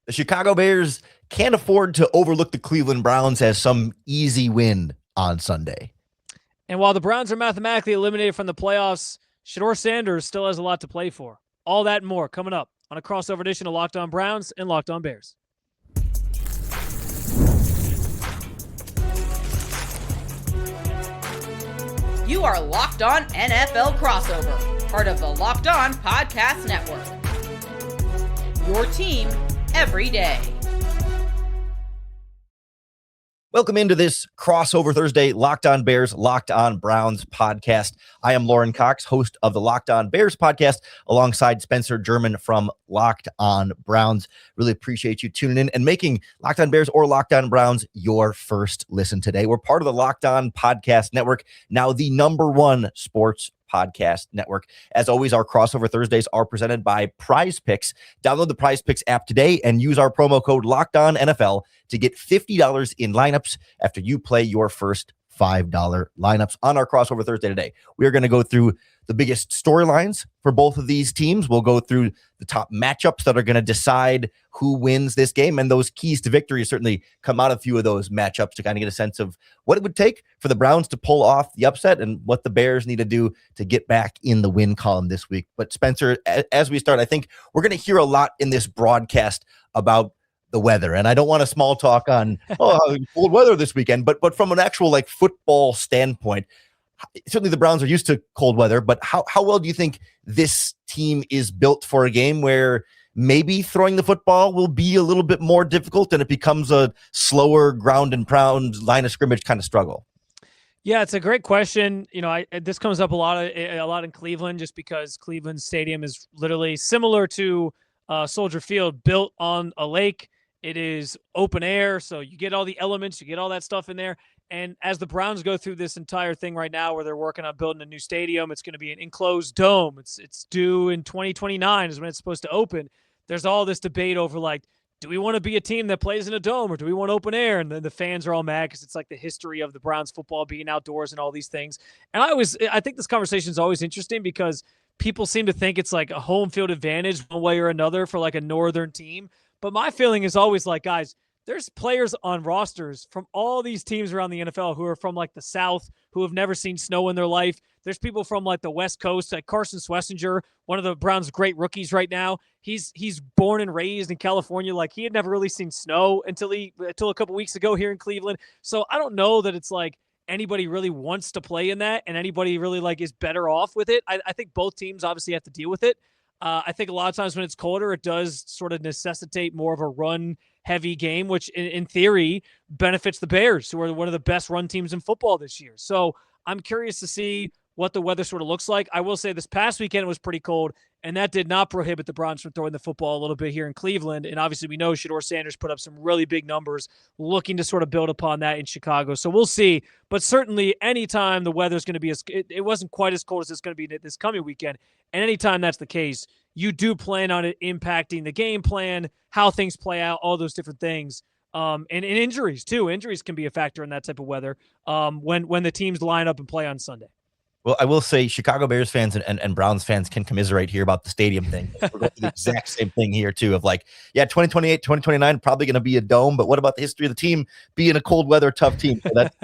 The Chicago Bears can't afford to overlook the Cleveland Browns as some easy win on Sunday. And while the Browns are mathematically eliminated from the playoffs, Shedeur Sanders still has a lot to play for. All that and more coming up on a crossover edition of Locked On Browns and Locked On Bears. You are Locked On NFL Crossover, part of the Locked On Podcast Network. Your team every day. Welcome into this crossover Thursday, Locked On Bears, Locked On Browns podcast. I am Lauren Cox, host of the Locked On Bears podcast, alongside Spencer German from Locked On Browns. Really appreciate you tuning in and making Locked On Bears or Locked On Browns your first listen today. We're part of the Locked On Podcast Network, now the #1 sports podcast network. As always, our crossover Thursdays are presented by PrizePicks. Download the PrizePicks app today and use our promo code LOCKEDONNFL to get $50 in lineups after you play your first $5 lineups. On our crossover Thursday today, we are going to go through the biggest storylines for both of these teams. We'll go through the top matchups that are going to decide who wins this game, and those keys to victory certainly come out of a few of those matchups to kind of get a sense of what it would take for the Browns to pull off the upset and what the Bears need to do to get back in the win column this week. But Spencer, as we start, I think we're going to hear a lot in this broadcast about the weather, and I don't want a small talk on cold weather this weekend, but from an actual like football standpoint, certainly the Browns are used to cold weather, but how well do you think this team is built for a game where maybe throwing the football will be a little bit more difficult and it becomes a slower ground and pound line of scrimmage kind of struggle? Yeah, it's a great question. You know, this comes up a lot in Cleveland, just because Cleveland Stadium is literally similar to Soldier Field, built on a lake. It is open air, so you get all the elements, you get all that stuff in there. And as the Browns go through this entire thing right now where they're working on building a new stadium, it's going to be an enclosed dome. It's due in 2029 is when it's supposed to open. There's all this debate over, like, do we want to be a team that plays in a dome or do we want open air? And then the fans are all mad because it's like the history of the Browns football being outdoors and all these things. And I think this conversation is always interesting because people seem to think it's like a home field advantage one way or another for like a northern team. But my feeling is always like, guys, there's players on rosters from all these teams around the NFL who are from like the South, who have never seen snow in their life. There's people from like the West Coast, like Carson Schlesinger, one of the Browns' great rookies right now. He's born and raised in California. Like, he had never really seen snow until a couple weeks ago here in Cleveland. So I don't know that it's like anybody really wants to play in that and anybody really like is better off with it. I think both teams obviously have to deal with it. I think a lot of times when it's colder, it does sort of necessitate more of a run-heavy game, which in theory benefits the Bears, who are one of the best run teams in football this year. So I'm curious to see what the weather sort of looks like. I will say this past weekend it was pretty cold, and that did not prohibit the Browns from throwing the football a little bit here in Cleveland. And obviously we know Shedeur Sanders put up some really big numbers looking to sort of build upon that in Chicago. So we'll see. But certainly anytime the weather's going to be it wasn't quite as cold as it's going to be this coming weekend. And anytime that's the case, you do plan on it impacting the game plan, how things play out, all those different things. And injuries too. Injuries can be a factor in that type of weather when the teams line up and play on Sunday. Well, I will say Chicago Bears fans and Browns fans can commiserate here about the stadium thing. We're going through the exact same thing here, too, of like, yeah, 2028, 2029, probably going to be a dome, but what about the history of the team being a cold weather, tough team? So that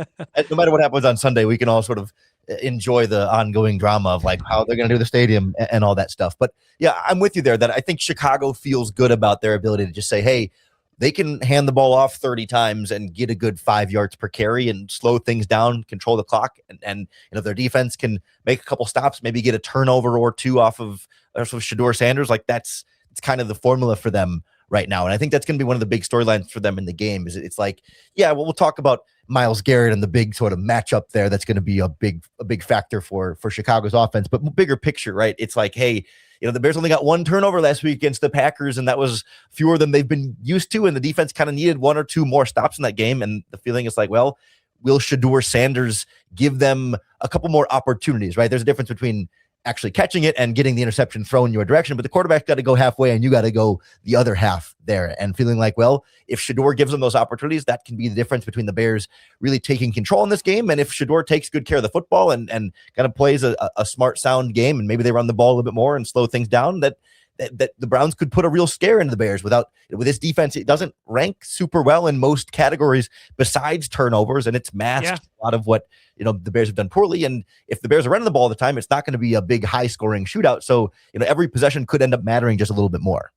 no matter what happens on Sunday, we can all sort of enjoy the ongoing drama of like how they're going to do the stadium and all that stuff. But yeah, I'm with you there that I think Chicago feels good about their ability to just say, hey, they can hand the ball off 30 times and get a good 5 yards per carry and slow things down, control the clock. And you know, their defense can make a couple stops, maybe get a turnover or two off of Shedeur Sanders. Like it's kind of the formula for them right now. And I think that's going to be one of the big storylines for them in the game is it's like, yeah, well, we'll talk about Myles Garrett and the big sort of matchup there. That's going to be a big factor for Chicago's offense, but bigger picture, right? It's like, hey, you know, the Bears only got one turnover last week against the Packers, and that was fewer than they've been used to. And the defense kind of needed one or two more stops in that game. And the feeling is like, well, will Shedeur Sanders give them a couple more opportunities, right? There's a difference between actually catching it and getting the interception thrown in your direction, but the quarterback got to go halfway and you got to go the other half there, and feeling like, well, if Shedeur gives them those opportunities, that can be the difference between the Bears really taking control in this game. And if Shedeur takes good care of the football and kind of plays a smart, sound game, and maybe they run the ball a little bit more and slow things down, that that the Browns could put a real scare into the Bears with this defense. It doesn't rank super well in most categories besides turnovers, and it's masked a lot of what the Bears have done poorly. And if the Bears are running the ball all the time, it's not going to be a big high scoring shootout. So every possession could end up mattering just a little bit more.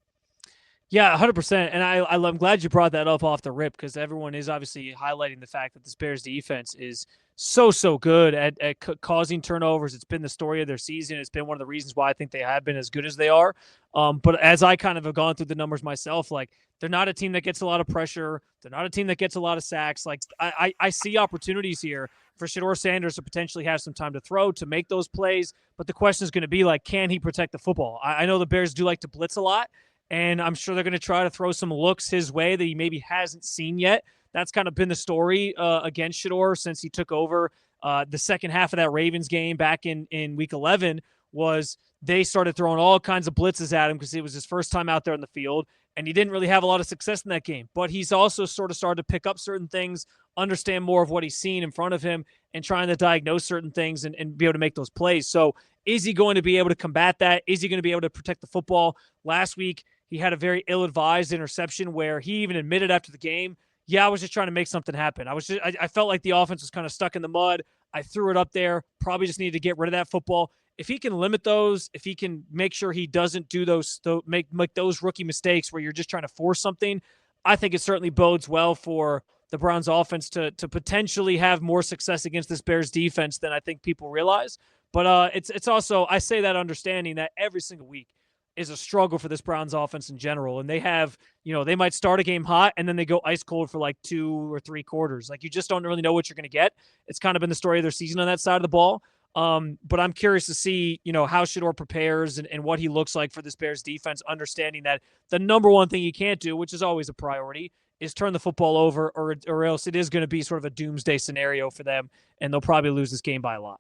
Yeah, 100%. And I'm glad you brought that up off the rip, because everyone is obviously highlighting the fact that this Bears defense is so good at causing turnovers. It's been the story of their season. It's been one of the reasons why I think they have been as good as they are. But as I kind of have gone through the numbers myself, like, they're not a team that gets a lot of pressure. They're not a team that gets a lot of sacks. Like, I see opportunities here for Shedeur Sanders to potentially have some time to throw, to make those plays. But the question is going to be, like, can he protect the football? I know the Bears do like to blitz a lot, and I'm sure they're going to try to throw some looks his way that he maybe hasn't seen yet. That's kind of been the story against Shedeur since he took over. The second half of that Ravens game back in Week 11 was they started throwing all kinds of blitzes at him because it was his first time out there in the field, and he didn't really have a lot of success in that game. But he's also sort of started to pick up certain things, understand more of what he's seen in front of him, and trying to diagnose certain things and be able to make those plays. So is he going to be able to combat that? Is he going to be able to protect the football? Last week, he had a very ill-advised interception where he even admitted after the game, I was just trying to make something happen. I felt like the offense was kind of stuck in the mud. I threw it up there. Probably just needed to get rid of that football. If he can limit those, if he can make sure he doesn't do those, make those rookie mistakes where you're just trying to force something, I think it certainly bodes well for the Browns offense to potentially have more success against this Bears defense than I think people realize. But it's also, I say that understanding that every single week is a struggle for this Browns offense in general. And they have, they might start a game hot and then they go ice cold for like 2 or 3 quarters. Like, you just don't really know what you're going to get. It's kind of been the story of their season on that side of the ball. But I'm curious to see, how Shedeur prepares and what he looks like for this Bears defense, understanding that the number one thing you can't do, which is always a priority, is turn the football over, or else it is going to be sort of a doomsday scenario for them, and they'll probably lose this game by a lot.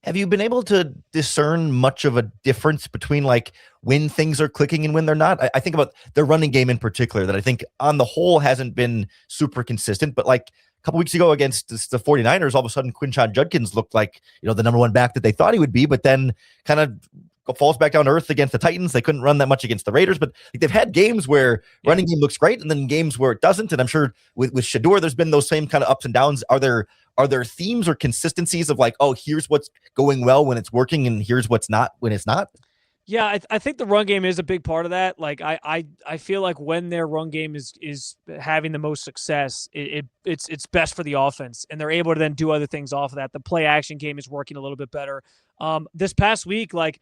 Have you been able to discern much of a difference between, like, when things are clicking and when they're not? I think about their running game in particular, that I think on the whole hasn't been super consistent, but like a couple weeks ago against the 49ers, all of a sudden Quinshon Judkins looked like, the number one back that they thought he would be, but then kind of falls back down to earth against the Titans. They couldn't run that much against the Raiders, but like, they've had games where running game looks great and then games where it doesn't. And I'm sure with Shedeur, there's been those same kind of ups and downs. Are there themes or consistencies of like, oh, here's what's going well when it's working and here's what's not when it's not? Yeah, I think the run game is a big part of that. Like, I feel like when their run game is having the most success, it's best for the offense, and they're able to then do other things off of that. The play action game is working a little bit better. This past week, like,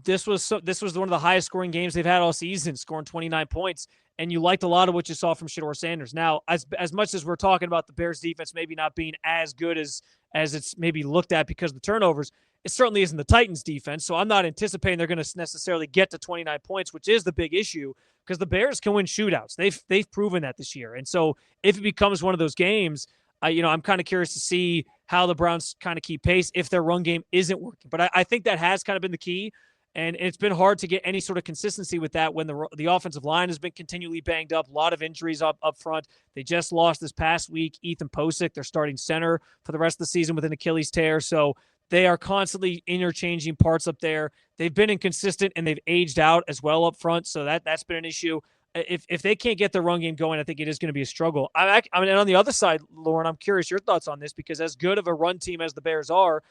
this was one of the highest scoring games they've had all season, scoring 29 points. And you liked a lot of what you saw from Shedeur Sanders. Now, as much as we're talking about the Bears defense maybe not being as good as it's maybe looked at because of the turnovers, it certainly isn't the Titans defense. So I'm not anticipating they're going to necessarily get to 29 points, which is the big issue, because the Bears can win shootouts. They've proven that this year. And so if it becomes one of those games, I'm kind of curious to see how the Browns kind of keep pace if their run game isn't working. But I think that has kind of been the key. And it's been hard to get any sort of consistency with that when the offensive line has been continually banged up, a lot of injuries up front. They just lost this past week Ethan Posick, their starting center, for the rest of the season with an Achilles tear. So they are constantly interchanging parts up there. They've been inconsistent and they've aged out as well up front. So that's been an issue. If they can't get their run game going, I think it is going to be a struggle. I mean, and on the other side, Lauren, I'm curious your thoughts on this, because as good of a run team as the Bears are,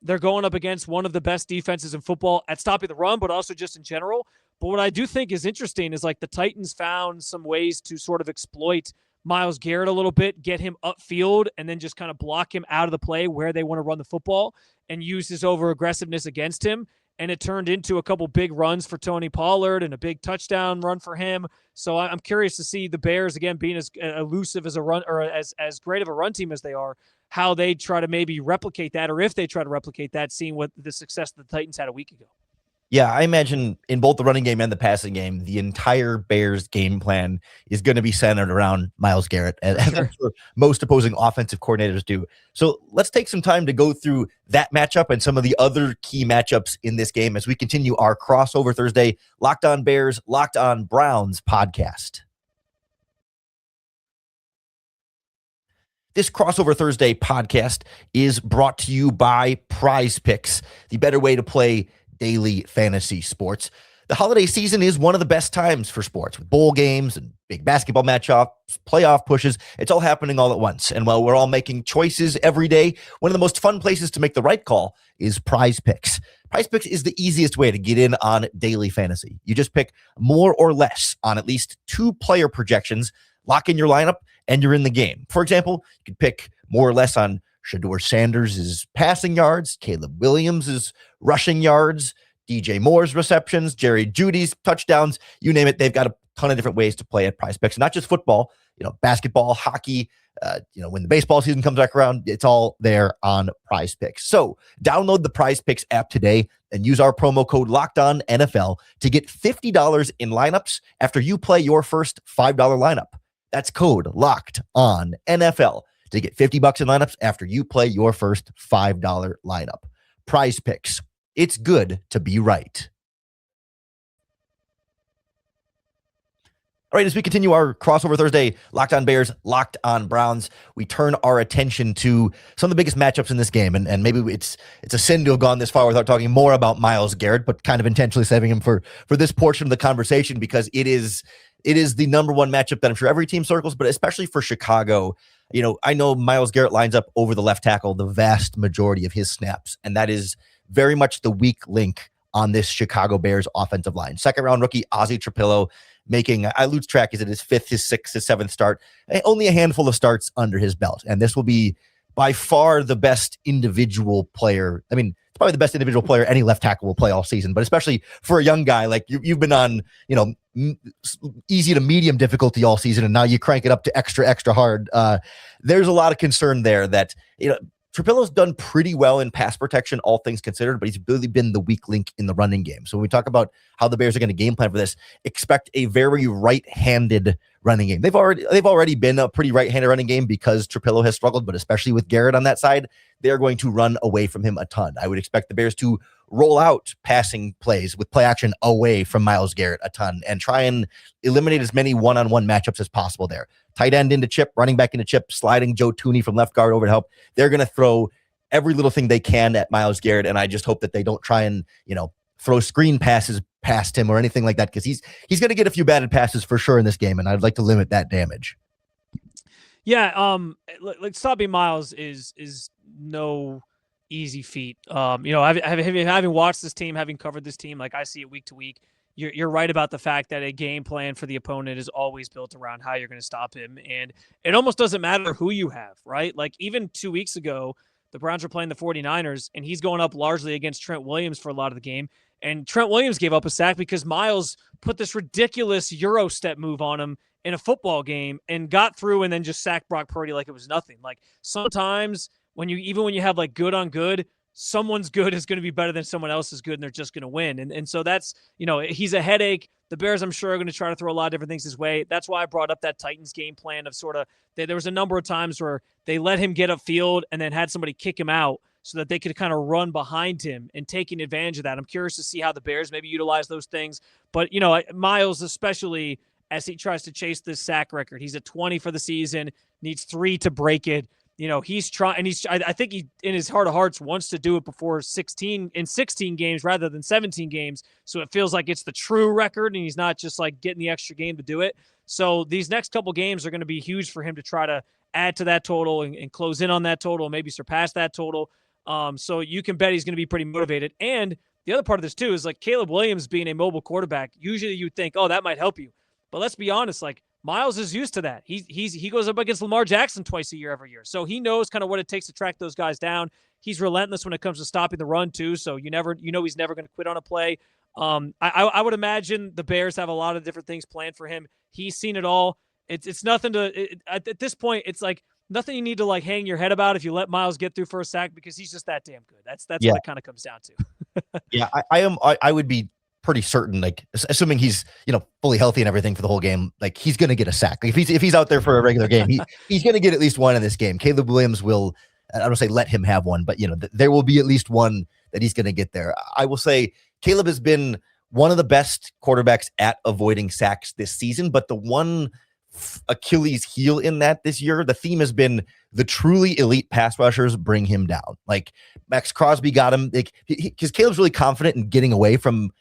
they're going up against one of the best defenses in football at stopping the run, but also just in general. But what I do think is interesting is, like, the Titans found some ways to sort of exploit Myles Garrett a little bit, get him upfield, and then just kind of block him out of the play where they want to run the football and use his over-aggressiveness against him. And it turned into a couple big runs for Tony Pollard and a big touchdown run for him. So I'm curious to see the Bears, again, being as elusive as a run, or as great of a run team as they are, how they try to maybe replicate that, or if they try to replicate that, seeing what the success the Titans had a week ago. Yeah, I imagine in both the running game and the passing game, the entire Bears game plan is going to be centered around Myles Garrett, as I'm sure most opposing offensive coordinators do. So let's take some time to go through that matchup and some of the other key matchups in this game as we continue our crossover Thursday Locked On Bears, Locked On Browns podcast. This Crossover Thursday podcast is brought to you by PrizePicks, the better way to play daily fantasy sports. The holiday season is one of the best times for sports, with bowl games and big basketball matchups, playoff pushes. It's all happening all at once. And while we're all making choices every day, one of the most fun places to make the right call is PrizePicks. PrizePicks is the easiest way to get in on daily fantasy. You just pick more or less on at least 2 player projections, lock in your lineup, and you're in the game. For example, you could pick more or less on Shedeur Sanders' passing yards, Caleb Williams' rushing yards, DJ Moore's receptions, Jerry Jeudy's touchdowns, you name it. They've got a ton of different ways to play at PrizePicks, not just football, basketball, hockey, when the baseball season comes back around, it's all there on PrizePicks. So download the PrizePicks app today and use our promo code LOCKEDONNFL to get $50 in lineups after you play your first $5 lineup. That's code LOCKEDONNFL to get $50 in lineups after you play your first $5 lineup. PrizePicks. It's good to be right. All right, as we continue our crossover Thursday, Locked On Bears, Locked On Browns, we turn our attention to some of the biggest matchups in this game. And maybe it's a sin to have gone this far without talking more about Myles Garrett, but kind of intentionally saving him for this portion of the conversation because it is the number one matchup that I'm sure every team circles, but especially for Chicago. I know Myles Garrett lines up over the left tackle the vast majority of his snaps, and that is very much the weak link on this Chicago Bears offensive line. Second round rookie Ozzie Trapillo making, I lose track, is it his 5th, his 6th, his 7th start? Only a handful of starts under his belt. And this will be by far the best individual player. I mean, it's probably the best individual player any left tackle will play all season, but especially for a young guy, like you've been on, easy to medium difficulty all season, and now you crank it up to extra, extra hard. There's a lot of concern there that, Trapillo's done pretty well in pass protection, all things considered, but he's really been the weak link in the running game. So when we talk about how the Bears are going to game plan for this, expect a very right-handed running game. They've already been a pretty right-handed running game because Trapillo has struggled, but especially with Garrett on that side, they're going to run away from him a ton. I would expect the Bears to roll out passing plays with play action away from Myles Garrett a ton and try and eliminate as many one-on-one matchups as possible there. Tight end into chip, running back into chip, sliding Joe Tooney from left guard over to help. They're going to throw every little thing they can at Myles Garrett, and I just hope that they don't try and, throw screen passes past him or anything like that, because he's going to get a few batted passes for sure in this game, and I'd like to limit that damage. Yeah, like stopping Myles is no easy feat. Having watched this team, having covered this team, like I see it week to week, you're right about the fact that a game plan for the opponent is always built around how you're going to stop him, and it almost doesn't matter who you have, right? Like even 2 weeks ago, the Browns were playing the 49ers, and he's going up largely against Trent Williams for a lot of the game, and Trent Williams gave up a sack because Myles put this ridiculous Euro step move on him in a football game and got through and then just sacked Brock Purdy like it was nothing. Like sometimes when you have like good on good, someone's good is going to be better than someone else's good, and they're just going to win. And so that's, he's a headache. The Bears, I'm sure, are going to try to throw a lot of different things his way. That's why I brought up that Titans game plan of sort of, there was a number of times where they let him get upfield and then had somebody kick him out so that they could kind of run behind him and taking advantage of that. I'm curious to see how the Bears maybe utilize those things. But, Myles, especially as he tries to chase this sack record, he's at 20 for the season, needs 3 to break it. He's trying, and I think he, in his heart of hearts, wants to do it before 16 games rather than 17 games. So it feels like it's the true record, and he's not just like getting the extra game to do it. So these next couple games are going to be huge for him to try to add to that total and close in on that total, maybe surpass that total. So you can bet he's going to be pretty motivated. And the other part of this too is like Caleb Williams being a mobile quarterback. Usually you'd think, oh, that might help you. But let's be honest, like Myles is used to that. He goes up against Lamar Jackson twice a year every year. So he knows kind of what it takes to track those guys down. He's relentless when it comes to stopping the run too. So he's never going to quit on a play. I would imagine the Bears have a lot of different things planned for him. He's seen it all. It's nothing at this point. It's like nothing you need to like hang your head about if you let Myles get through for a sack, because he's just that damn good. That's what it kind of comes down to. Yeah, I would be pretty certain, like assuming he's fully healthy and everything for the whole game, like he's gonna get a sack. Like if he's out there for a regular game, he's gonna get at least one in this game. Caleb Williams will, I don't say let him have one, but there will be at least one that he's gonna get there. I will say Caleb has been one of the best quarterbacks at avoiding sacks this season, but the one Achilles heel in that this year, the theme has been the truly elite pass rushers bring him down. Like Max Crosby got him, because Caleb's really confident in getting away from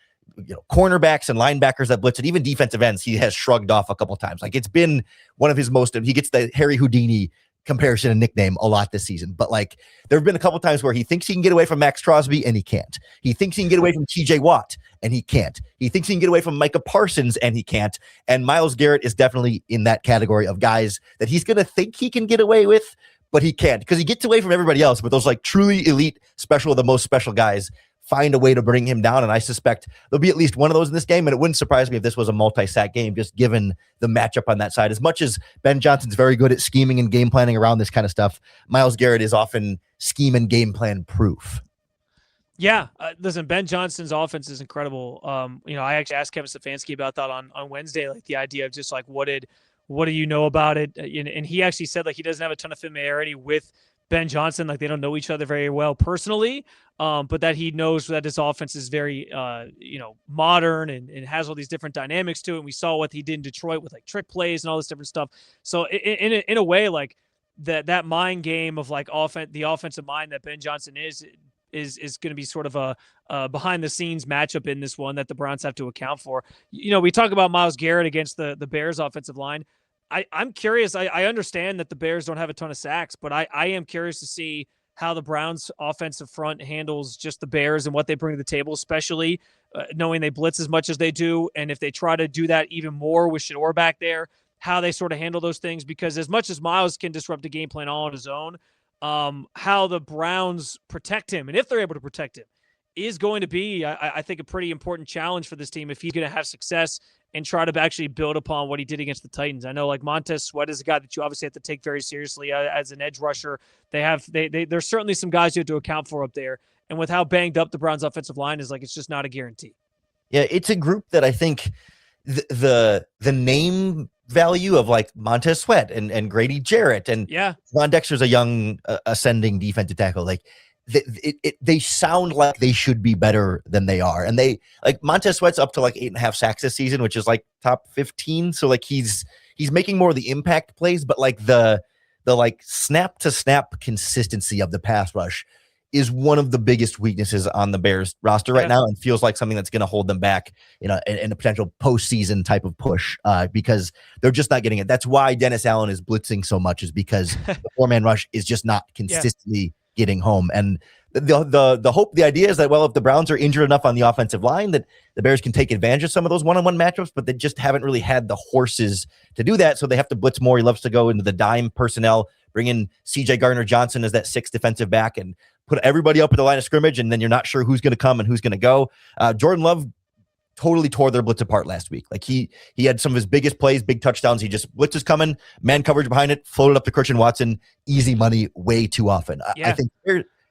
cornerbacks and linebackers that blitz, and even defensive ends, he has shrugged off a couple of times. Like, it's been one of his most, he gets the Harry Houdini comparison and nickname a lot this season. But like, there have been a couple of times where he thinks he can get away from Max Crosby and he can't. He thinks he can get away from TJ Watt and he can't. He thinks he can get away from Micah Parsons and he can't. And Myles Garrett is definitely in that category of guys that he's going to think he can get away with, but he can't, because he gets away from everybody else. But those like truly elite, the most special guys find a way to bring him down. And I suspect there'll be at least one of those in this game. And it wouldn't surprise me if this was a multi-sack game, just given the matchup on that side. As much as Ben Johnson's very good at scheming and game planning around this kind of stuff, Myles Garrett is often scheme and game plan proof. Yeah, listen, Ben Johnson's offense is incredible. I actually asked Kevin Stefanski about that on Wednesday, like the idea of just like, what do you know about it? And he actually said like he doesn't have a ton of familiarity with Ben Johnson, like they don't know each other very well personally, but that he knows that his offense is very, modern and has all these different dynamics to it. And we saw what he did in Detroit with like trick plays and all this different stuff. So in a way, like that mind game of like the offensive mind that Ben Johnson is going to be sort of a behind the scenes matchup in this one that the Browns have to account for. We talk about Myles Garrett against the Bears offensive line. I'm curious. I understand that the Bears don't have a ton of sacks, but I am curious to see how the Browns offensive front handles just the Bears and what they bring to the table, especially knowing they blitz as much as they do. And if they try to do that even more with Shedeur back there, how they sort of handle those things, because as much as Myles can disrupt a game plan all on his own, how the Browns protect him, and if they're able to protect him, is going to be, I think, a pretty important challenge for this team if he's going to have success and try to actually build upon what he did against the Titans. I know like Montez Sweat is a guy that you obviously have to take very seriously as an edge rusher. There's certainly some guys you have to account for up there. And with how banged up the Browns offensive line is, like, it's just not a guarantee. Yeah, it's a group that I think the name value of like Montez Sweat and Grady Jarrett and Von Dexter's a young ascending defensive tackle. Like, they sound like they should be better than they are. And they like Montez Sweat's up to like 8.5 sacks this season, which is like top 15. So like he's making more of the impact plays, but like the like snap to snap consistency of the pass rush is one of the biggest weaknesses on the Bears roster right now, and feels like something that's going to hold them back in a potential postseason type of push because they're just not getting it. That's why Dennis Allen is blitzing so much, is because the 4-man rush is just not consistently getting home. And the hope, the idea is that, well, if the Browns are injured enough on the offensive line, that the Bears can take advantage of some of those one-on-one matchups, but they just haven't really had the horses to do that. So they have to blitz more. He loves to go into the dime personnel, bring in CJ Gardner-Johnson as that 6th defensive back and put everybody up at the line of scrimmage. And then you're not sure who's going to come and who's going to go. Jordan Love totally tore their blitz apart last week. Like he had some of his biggest plays, big touchdowns. He just, blitz is coming, man coverage behind it, floated up to Christian Watson, easy money way too often. I think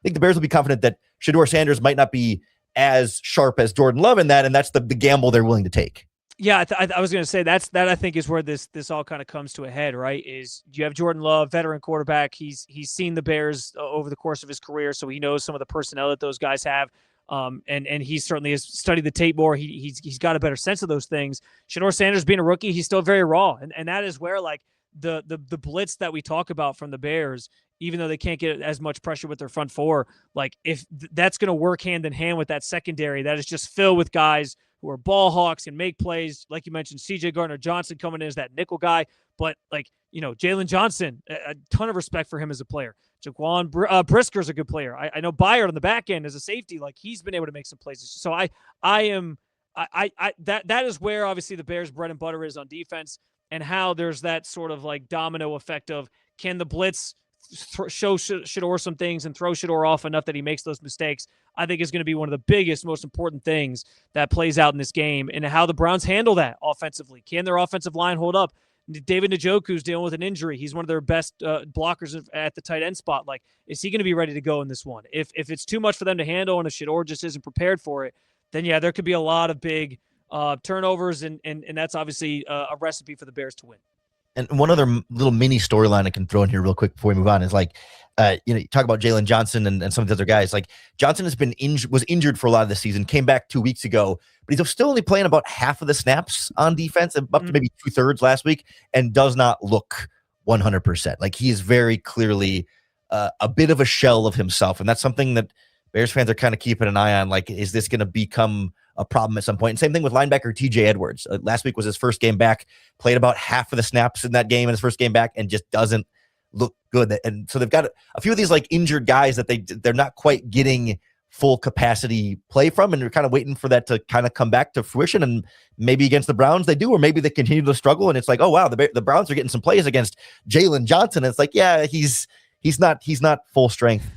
the Bears will be confident that Shedeur Sanders might not be as sharp as Jordan Love in that, and that's the gamble they're willing to take. Yeah, I was going to say that I think is where this all kind of comes to a head, right? Is you have Jordan Love, veteran quarterback. He's seen the Bears over the course of his career, so he knows some of the personnel that those guys have. And he certainly has studied the tape more. He's got a better sense of those things. Shedeur Sanders being a rookie, he's still very raw. And that is where like the blitz that we talk about from the Bears, even though they can't get as much pressure with their front four, like if that's going to work hand in hand with that secondary, that is just filled with guys who are ball hawks and make plays. Like you mentioned, CJ Gardner-Johnson coming in as that nickel guy, but like, Jalen Johnson, a ton of respect for him as a player. Jaquan Brisker's a good player. I know Byard on the back end as a safety, like he's been able to make some plays. So that is where obviously the Bears' bread and butter is on defense, and how there's that sort of like domino effect of, can the blitz show Shedeur some things and throw Shedeur off enough that he makes those mistakes, I think is going to be one of the biggest, most important things that plays out in this game, and how the Browns handle that offensively. Can their offensive line hold up? David Njoku's dealing with an injury. He's one of their best blockers at the tight end spot. Like, is he going to be ready to go in this one? If it's too much for them to handle and if Shedeur just isn't prepared for it, then yeah, there could be a lot of big turnovers, and that's obviously a recipe for the Bears to win. And one other little mini storyline I can throw in here real quick before we move on is like, you talk about Jalen Johnson and some of the other guys. Like Johnson was injured for a lot of the season, came back 2 weeks ago, but he's still only playing about half of the snaps on defense, up to maybe 2/3 last week, and does not look 100%. Like he is very clearly a bit of a shell of himself, and that's something that Bears fans are kind of keeping an eye on. Like, is this going to become a problem at some point. And same thing with linebacker TJ Edwards. Last week was his first game back, played about half of the snaps in that game in his first game back, and just doesn't look good. And so they've got a few of these like injured guys that they're not quite getting full capacity play from, and they're kind of waiting for that to kind of come back to fruition. And maybe against the Browns they do, or maybe they continue to struggle, and it's like, oh wow, the Browns are getting some plays against Jalen Johnson, and it's like, yeah, he's not full strength.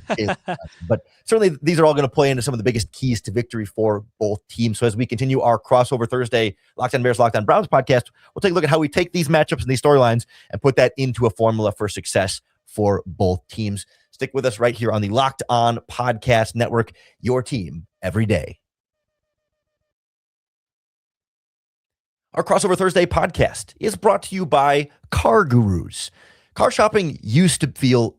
But certainly these are all going to play into some of the biggest keys to victory for both teams. So as we continue our crossover Thursday Locked On Bears, Locked On Browns podcast, we'll take a look at how we take these matchups and these storylines and put that into a formula for success for both teams. Stick with us right here on the Locked On Podcast Network, your team every day. Our Crossover Thursday podcast is brought to you by Car Gurus. Car shopping used to feel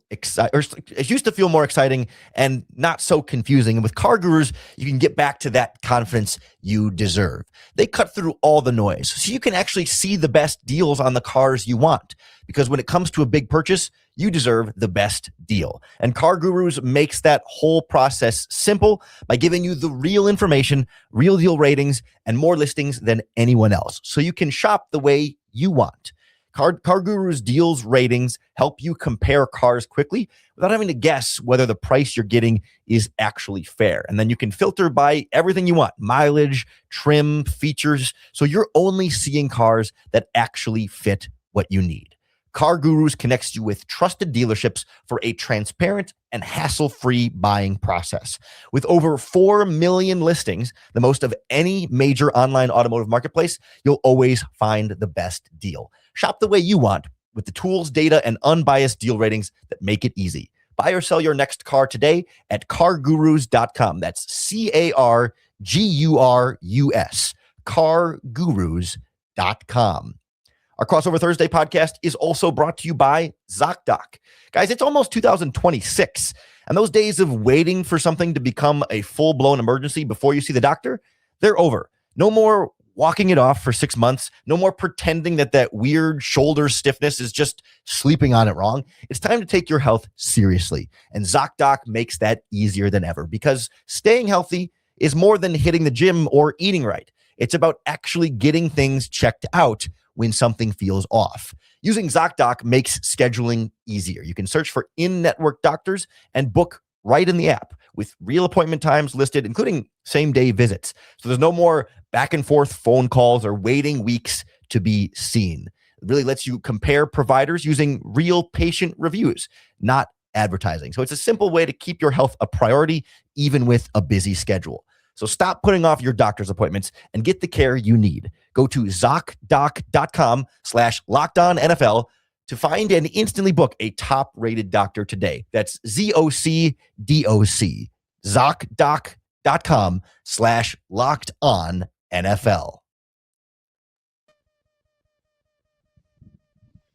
more exciting and not so confusing. And with Car Gurus, you can get back to that confidence you deserve. They cut through all the noise so you can actually see the best deals on the cars you want. Because when it comes to a big purchase, you deserve the best deal. And Car Gurus makes that whole process simple by giving you the real information, real deal ratings, and more listings than anyone else. So you can shop the way you want. Car Gurus deals ratings help you compare cars quickly without having to guess whether the price you're getting is actually fair. And then you can filter by everything you want: mileage, trim, features. So you're only seeing cars that actually fit what you need. Car Gurus connects you with trusted dealerships for a transparent and hassle-free buying process. With over 4 million listings, the most of any major online automotive marketplace, you'll always find the best deal. Shop the way you want with the tools, data, and unbiased deal ratings that make it easy. Buy or sell your next car today at cargurus.com. That's CARGURUS, cargurus.com. Our Crossover Thursday podcast is also brought to you by Zocdoc. Guys, it's almost 2026, and those days of waiting for something to become a full-blown emergency before you see the doctor, they're over. No more walking it off for 6 months. No more pretending that weird shoulder stiffness is just sleeping on it wrong. It's time to take your health seriously, and Zocdoc makes that easier than ever, because staying healthy is more than hitting the gym or eating right. It's about actually getting things checked out when something feels off. Using Zocdoc makes scheduling easier. You can search for in-network doctors and book right in the app with real appointment times listed, including same-day visits. So there's no more back-and-forth phone calls or waiting weeks to be seen. It really lets you compare providers using real patient reviews, not advertising. So it's a simple way to keep your health a priority, even with a busy schedule. So stop putting off your doctor's appointments and get the care you need. Go to ZocDoc.com/LockedOnNFL to find and instantly book a top-rated doctor today. That's ZocDoc. ZocDoc.com/LockedOnNFL.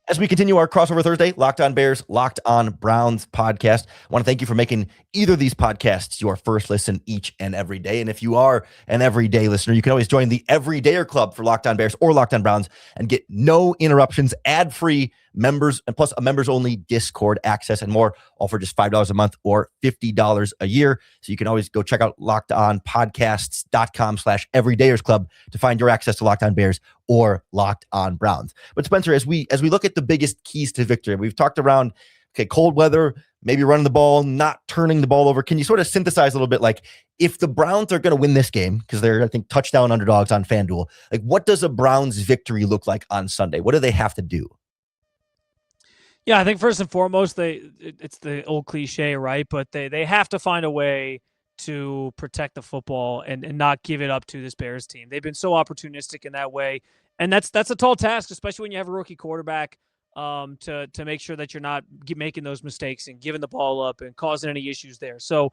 As we continue our Crossover Thursday, Locked On Bears, Locked On Browns podcast, I want to thank you for making either of these podcasts your first listen each and every day. And if you are an everyday listener, you can always join the Everydayer Club for Locked On Bears or Locked On Browns and get no interruptions, ad-free members, and plus a members-only Discord access and more, all for just $5 a month or $50 a year. So you can always go check out LockedOnPodcasts.com/Everydayers Club to find your access to Locked On Bears or Locked On Browns. But Spencer, as we look at the biggest keys to victory, we've talked around, okay, cold weather, maybe running the ball, not turning the ball over. Can you sort of synthesize a little bit, like, if the Browns are going to win this game, because they're, I think, touchdown underdogs on FanDuel, like, what does a Browns victory look like on Sunday? What do they have to do? Yeah, I think first and foremost, it's the old cliche, right? But they have to find a way to protect the football and not give it up to this Bears team. They've been so opportunistic in that way. And that's a tall task, especially when you have a rookie quarterback, to make sure that you're not making those mistakes and giving the ball up and causing any issues there. So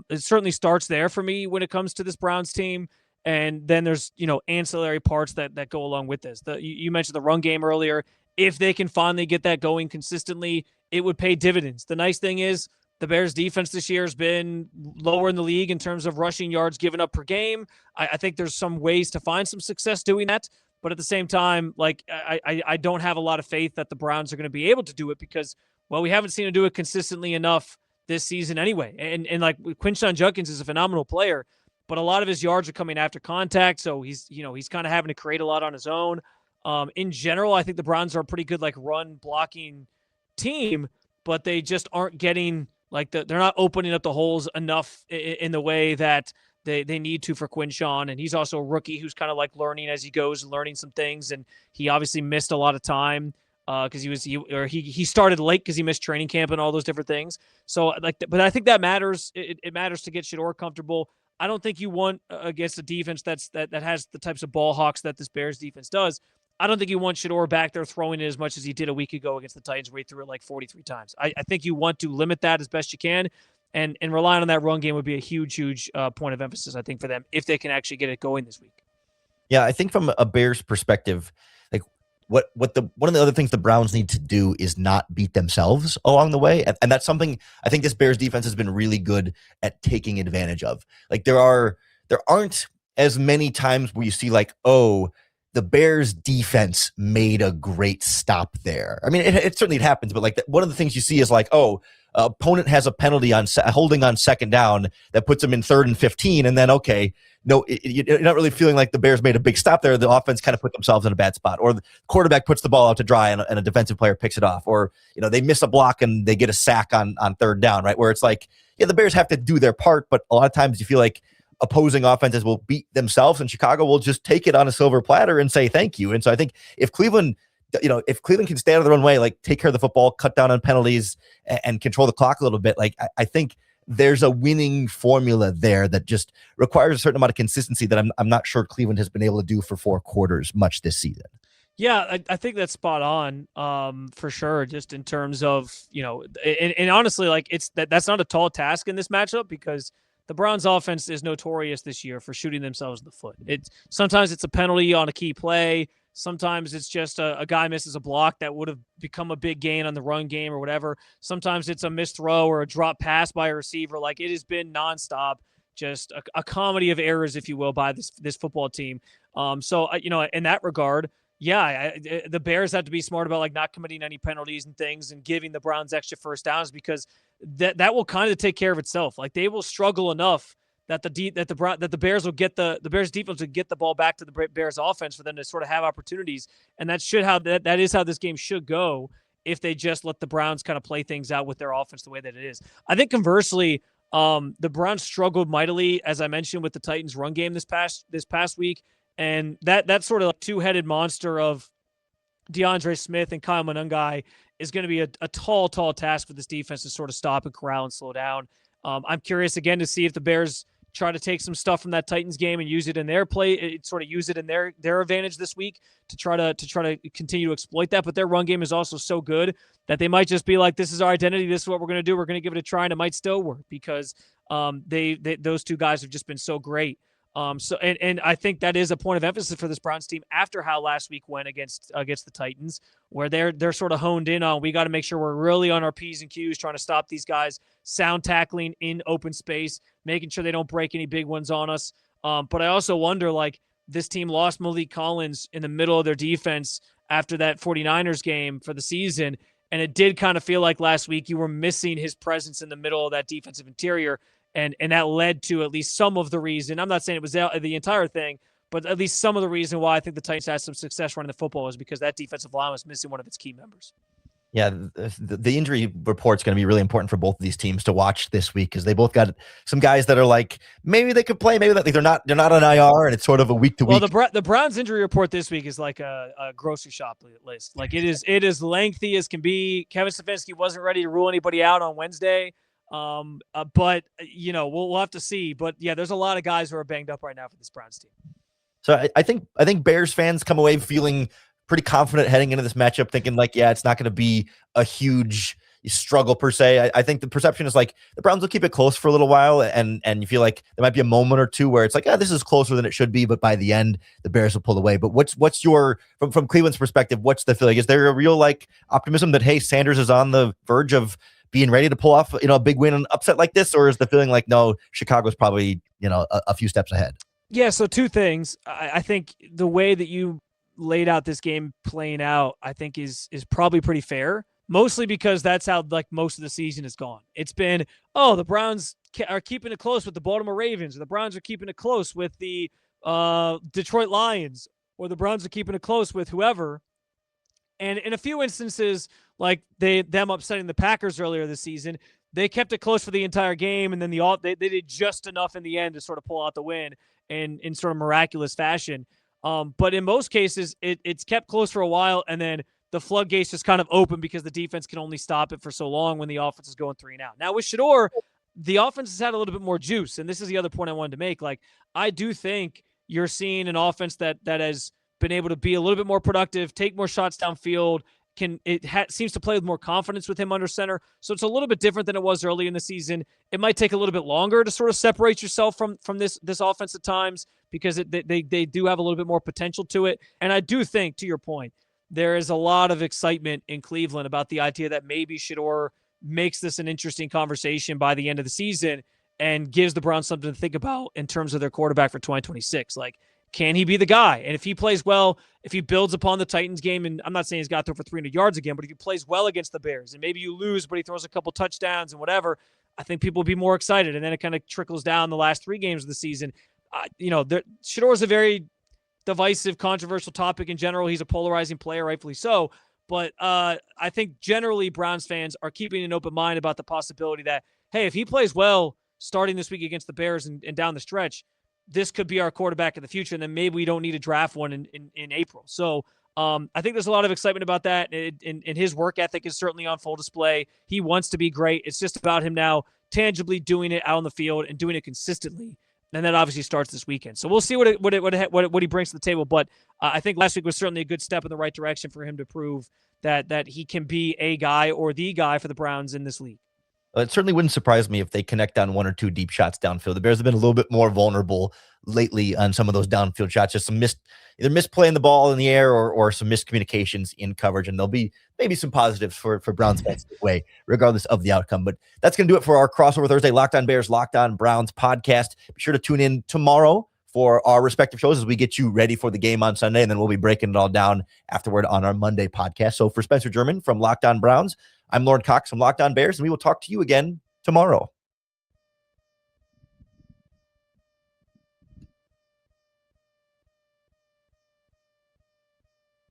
it certainly starts there for me when it comes to this Browns team. And then there's, ancillary parts that go along with this. You mentioned the run game earlier. If they can finally get that going consistently, it would pay dividends. The nice thing is the Bears defense this year has been lower in the league in terms of rushing yards given up per game. I think there's some ways to find some success doing that. But at the same time, like, I don't have a lot of faith that the Browns are going to be able to do it because, well, we haven't seen them do it consistently enough this season anyway. And like, Quinshon Judkins is a phenomenal player, but a lot of his yards are coming after contact. So he's kind of having to create a lot on his own. In general, I think the Browns are a pretty good run blocking team, but they just aren't getting they're not opening up the holes enough in the way that they need to for Quinshawn. And he's also a rookie who's kind of learning as he goes and learning some things. And he obviously missed a lot of time because he started late because he missed training camp and all those different things. So but I think that matters. It matters to get Shedeur comfortable. I don't think you want against a defense that has the types of ball hawks that this Bears defense does. I don't think you want Shedeur back there throwing it as much as he did a week ago against the Titans, where he threw it 43 times. I think you want to limit that as best you can, and relying on that run game would be a huge point of emphasis, I think, for them if they can actually get it going this week. Yeah, I think from a Bears perspective, one of the other things the Browns need to do is not beat themselves along the way, and that's something I think this Bears defense has been really good at taking advantage of. There aren't as many times where you see the Bears defense made a great stop there. I mean, it certainly happens, but one of the things you see is opponent has a penalty on holding on second down that puts them in 3rd and 15, and then you're not really feeling like the Bears made a big stop there. The offense kind of put themselves in a bad spot, or the quarterback puts the ball out to dry and a defensive player picks it off, or they miss a block and they get a sack on 3rd down, right? Where it's the Bears have to do their part, but a lot of times you feel like opposing offenses will beat themselves, and Chicago will just take it on a silver platter and say thank you. And so I think if Cleveland can stay out of their own way, take care of the football, cut down on penalties, and control the clock a little bit, I think there's a winning formula there that just requires a certain amount of consistency that I'm not sure Cleveland has been able to do for 4 quarters much this season. Yeah, I think that's spot on, for sure. Just in terms of and honestly, that's not a tall task in this matchup, because the Browns offense is notorious this year for shooting themselves in the foot. Sometimes it's a penalty on a key play. Sometimes it's just a guy misses a block that would have become a big gain on the run game or whatever. Sometimes it's a missed throw or a drop pass by a receiver. It has been nonstop, just a comedy of errors, if you will, by this football team. So in that regard, the Bears have to be smart about like not committing any penalties and things and giving the Browns extra first downs, because that will kind of take care of itself. Like they will struggle enough that the Bears will get the Bears defense will get the ball back to the Bears offense for them to sort of have opportunities. And that is how this game should go if they just let the Browns kind of play things out with their offense the way that it is. I think conversely, the Browns struggled mightily, as I mentioned, with the Titans run game this past week. And that sort of like two-headed monster of DeAndre Smith and Kyle Monangai is going to be a tall task for this defense to sort of stop and corral and slow down. I'm curious again to see if the Bears try to take some stuff from that Titans game and use it in their play, sort of use it in their advantage this week to try to continue to exploit that. But their run game is also so good that they might just be like, this is our identity. This is what we're going to do. We're going to give it a try, and it might still work because those two guys have just been so great. And I think that is a point of emphasis for this Browns team after how last week went against the Titans, where they're sort of honed in on, we got to make sure we're really on our P's and Q's, trying to stop these guys sound tackling in open space, making sure they don't break any big ones on us. But I also wonder, like, this team lost Malik Collins in the middle of their defense after that 49ers game for the season. And it did kind of feel like last week you were missing his presence in the middle of that defensive interior. And that led to at least some of the reason. I'm not saying it was the entire thing, but at least some of the reason why I think the Titans had some success running the football is because that defensive line was missing one of its key members. Yeah, the injury report's going to be really important for both of these teams to watch this week, because they both got some guys that are like, maybe they could play, maybe they're not on IR, and it's sort of a week to week. Well, the Browns injury report this week is like a grocery shop list. Like it is lengthy as can be. Kevin Stefanski wasn't ready to rule anybody out on Wednesday. But we'll have to see. But yeah, there's a lot of guys who are banged up right now for this Browns team. So I think Bears fans come away feeling pretty confident heading into this matchup, thinking like, yeah, it's not going to be a huge struggle per se. I think the perception is like the Browns will keep it close for a little while, and you feel like there might be a moment or two where it's like, this is closer than it should be, but by the end the Bears will pull away. But what's your from Cleveland's perspective? What's the feeling? Is there a real like optimism that, hey, Sanders is on the verge of being ready to pull off, a big win and upset like this? Or is the feeling like, no, Chicago's probably, a few steps ahead? Yeah. So two things. I think the way that you laid out this game playing out, I think is probably pretty fair, mostly because that's how like most of the season has gone. It's been, the Browns are keeping it close with the Baltimore Ravens, or the Browns are keeping it close with the Detroit Lions, or the Browns are keeping it close with whoever. And in a few instances, like them upsetting the Packers earlier this season, they kept it close for the entire game, and then they did just enough in the end to sort of pull out the win in sort of miraculous fashion. But in most cases, it's kept close for a while, and then the floodgates just kind of open because the defense can only stop it for so long when the offense is going 3 and out. Now with Shedeur, the offense has had a little bit more juice, and this is the other point I wanted to make. Like, I do think you're seeing an offense that has been able to be a little bit more productive, take more shots downfield. Seems to play with more confidence with him under center. So it's a little bit different than it was early in the season. It might take a little bit longer to sort of separate yourself from this offense at times, because they do have a little bit more potential to it. And I do think, to your point, there is a lot of excitement in Cleveland about the idea that maybe Shedeur makes this an interesting conversation by the end of the season and gives the Browns something to think about in terms of their quarterback for 2026. Like, can he be the guy? And if he plays well, if he builds upon the Titans game, and I'm not saying he's got to throw for 300 yards again, but if he plays well against the Bears, and maybe you lose, but he throws a couple touchdowns and whatever, I think people will be more excited. And then it kind of trickles down the last 3 games of the season. Shedeur is a very divisive, controversial topic in general. He's a polarizing player, rightfully so. But I think generally Browns fans are keeping an open mind about the possibility that, hey, if he plays well starting this week against the Bears and down the stretch, this could be our quarterback in the future, and then maybe we don't need to draft one in April. So I think there's a lot of excitement about that, and his work ethic is certainly on full display. He wants to be great. It's just about him now tangibly doing it out on the field and doing it consistently, and that obviously starts this weekend. So we'll see what he brings to the table. But I think last week was certainly a good step in the right direction for him to prove that he can be a guy or the guy for the Browns in this league. It certainly wouldn't surprise me if they connect on 1 or 2 deep shots downfield. The Bears have been a little bit more vulnerable lately on some of those downfield shots, just some either misplaying the ball in the air or some miscommunications in coverage. And there'll be maybe some positives for Browns fans way, regardless of the outcome. But that's going to do it for our Crossover Thursday Locked On Bears, Locked On Browns podcast. Be sure to tune in tomorrow for our respective shows as we get you ready for the game on Sunday, and then we'll be breaking it all down afterward on our Monday podcast. So for Spencer German from Locked On Browns, I'm Lauren Cox from Locked On Bears, and we will talk to you again tomorrow.